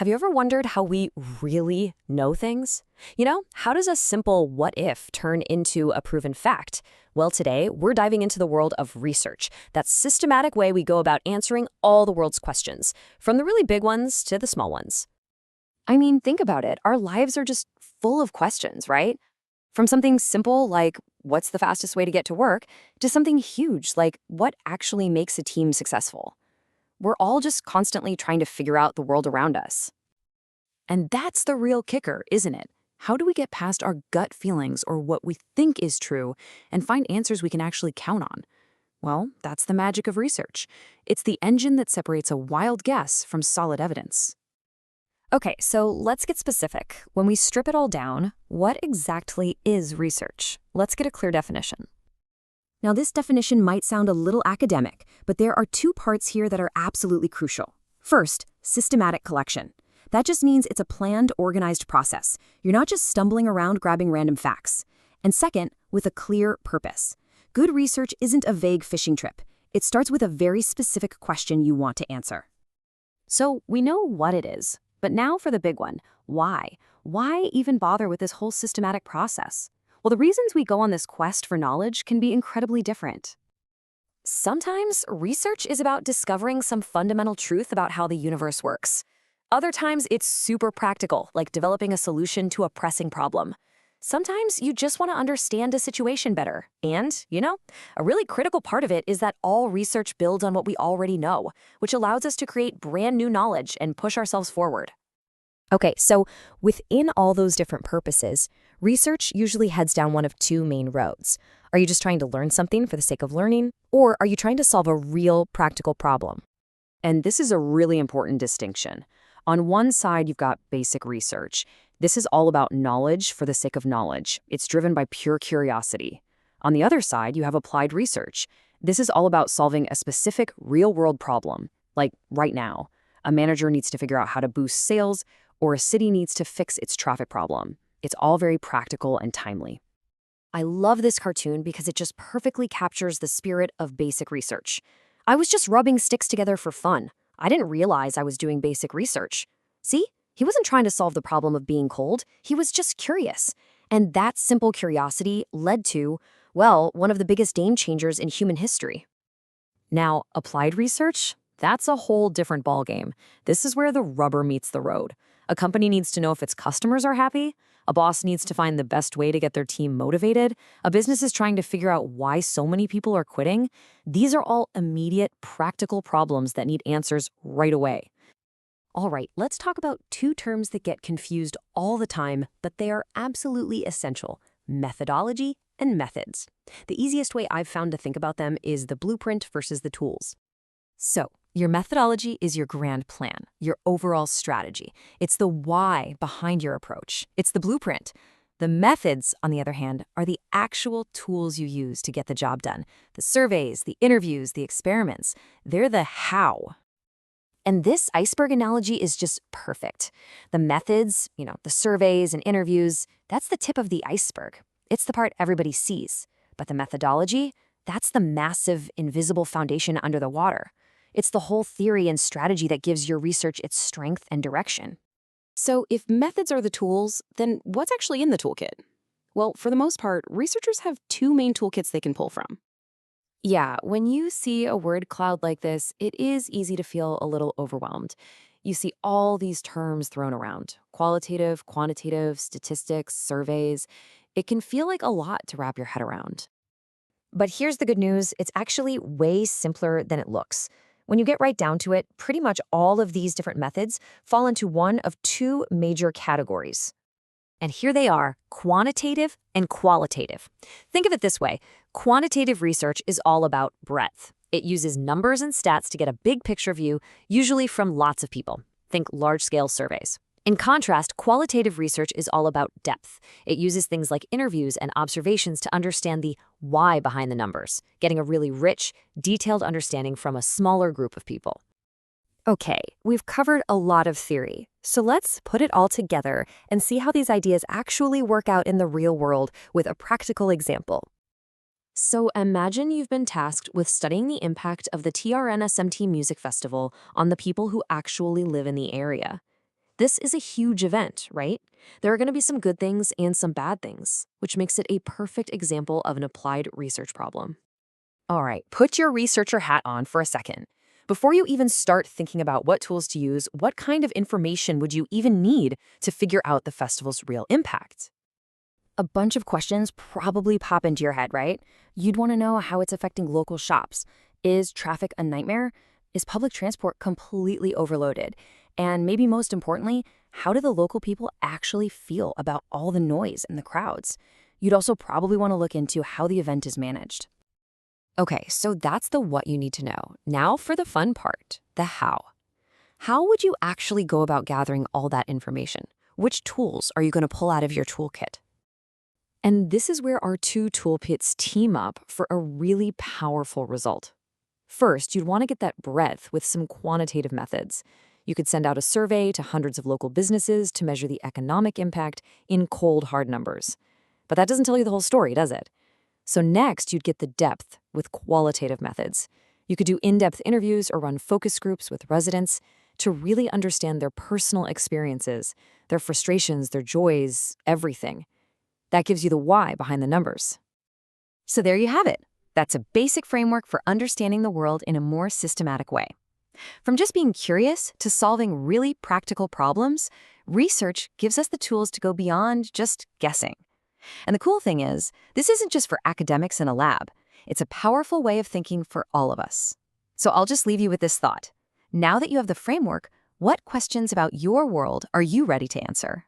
Have you ever wondered how we really know things? How does a simple what if turn into a proven fact? Well, today, we're diving into the world of research, that systematic way we go about answering all the world's questions, from the really big ones to the small ones. I mean, think about it. Our lives are just full of questions, right? From something simple like, what's the fastest way to get to work, to something huge like, what actually makes a team successful? We're all just constantly trying to figure out the world around us. And that's the real kicker, isn't it? How do we get past our gut feelings or what we think is true and find answers we can actually count on? Well, that's the magic of research. It's the engine that separates a wild guess from solid evidence. Okay, so let's get specific. When we strip it all down, what exactly is research? Let's get a clear definition. Now, this definition might sound a little academic, but there are two parts here that are absolutely crucial. First, systematic collection. That just means it's a planned, organized process. You're not just stumbling around grabbing random facts. And second, with a clear purpose. Good research isn't a vague fishing trip. It starts with a very specific question you want to answer. So we know what it is, but now for the big one, why? Why even bother with this whole systematic process? Well, the reasons we go on this quest for knowledge can be incredibly different. Sometimes research is about discovering some fundamental truth about how the universe works. Other times it's super practical, like developing a solution to a pressing problem. Sometimes you just want to understand a situation better. And, a really critical part of it is that all research builds on what we already know, which allows us to create brand new knowledge and push ourselves forward. Okay, so within all those different purposes, research usually heads down one of two main roads. Are you just trying to learn something for the sake of learning, or are you trying to solve a real practical problem? And this is a really important distinction. On one side, you've got basic research. This is all about knowledge for the sake of knowledge. It's driven by pure curiosity. On the other side, you have applied research. This is all about solving a specific real-world problem, like right now. A manager needs to figure out how to boost sales, or a city needs to fix its traffic problem. It's all very practical and timely. I love this cartoon because it just perfectly captures the spirit of basic research. I was just rubbing sticks together for fun. I didn't realize I was doing basic research. See? He wasn't trying to solve the problem of being cold. He was just curious. And that simple curiosity led to, well, one of the biggest game changers in human history. Now, applied research? That's a whole different ballgame. This is where the rubber meets the road. A company needs to know if its customers are happy. A boss needs to find the best way to get their team motivated. A business is trying to figure out why so many people are quitting. These are all immediate, practical problems that need answers right away. All right, let's talk about two terms that get confused all the time, but they are absolutely essential: methodology and methods. The easiest way I've found to think about them is the blueprint versus the tools. So, your methodology is your grand plan, your overall strategy. It's the why behind your approach. It's the blueprint. The methods, on the other hand, are the actual tools you use to get the job done. The surveys, the interviews, the experiments, they're the how. And this iceberg analogy is just perfect. The methods, the surveys and interviews, that's the tip of the iceberg. It's the part everybody sees. But the methodology, that's the massive, invisible foundation under the water. It's the whole theory and strategy that gives your research its strength and direction. So if methods are the tools, then what's actually in the toolkit? Well, for the most part, researchers have two main toolkits they can pull from. Yeah, when you see a word cloud like this, it is easy to feel a little overwhelmed. You see all these terms thrown around: qualitative, quantitative, statistics, surveys. It can feel like a lot to wrap your head around. But here's the good news: it's actually way simpler than it looks. When you get right down to it, pretty much all of these different methods fall into one of two major categories. And here they are: quantitative and qualitative. Think of it this way. Quantitative research is all about breadth. It uses numbers and stats to get a big picture view, usually from lots of people. Think large-scale surveys. In contrast, qualitative research is all about depth. It uses things like interviews and observations to understand the why behind the numbers, getting a really rich, detailed understanding from a smaller group of people. Okay, we've covered a lot of theory, so let's put it all together and see how these ideas actually work out in the real world with a practical example. So imagine you've been tasked with studying the impact of the TRNSMT Music Festival on the people who actually live in the area. This is a huge event, right? There are going to be some good things and some bad things, which makes it a perfect example of an applied research problem. All right, put your researcher hat on for a second. Before you even start thinking about what tools to use, what kind of information would you even need to figure out the festival's real impact? A bunch of questions probably pop into your head, right? You'd want to know how it's affecting local shops. Is traffic a nightmare? Is public transport completely overloaded? And maybe most importantly, how do the local people actually feel about all the noise and the crowds? You'd also probably want to look into how the event is managed. Okay, so that's the what you need to know. Now for the fun part, the how. How would you actually go about gathering all that information? Which tools are you going to pull out of your toolkit? And this is where our two toolkits team up for a really powerful result. First, you'd want to get that breadth with some quantitative methods. You could send out a survey to hundreds of local businesses to measure the economic impact in cold, hard numbers. But that doesn't tell you the whole story, does it? So next, you'd get the depth with qualitative methods. You could do in-depth interviews or run focus groups with residents to really understand their personal experiences, their frustrations, their joys, everything. That gives you the why behind the numbers. So there you have it. That's a basic framework for understanding the world in a more systematic way. From just being curious to solving really practical problems, research gives us the tools to go beyond just guessing. And the cool thing is, this isn't just for academics in a lab. It's a powerful way of thinking for all of us. So I'll just leave you with this thought. Now that you have the framework, what questions about your world are you ready to answer?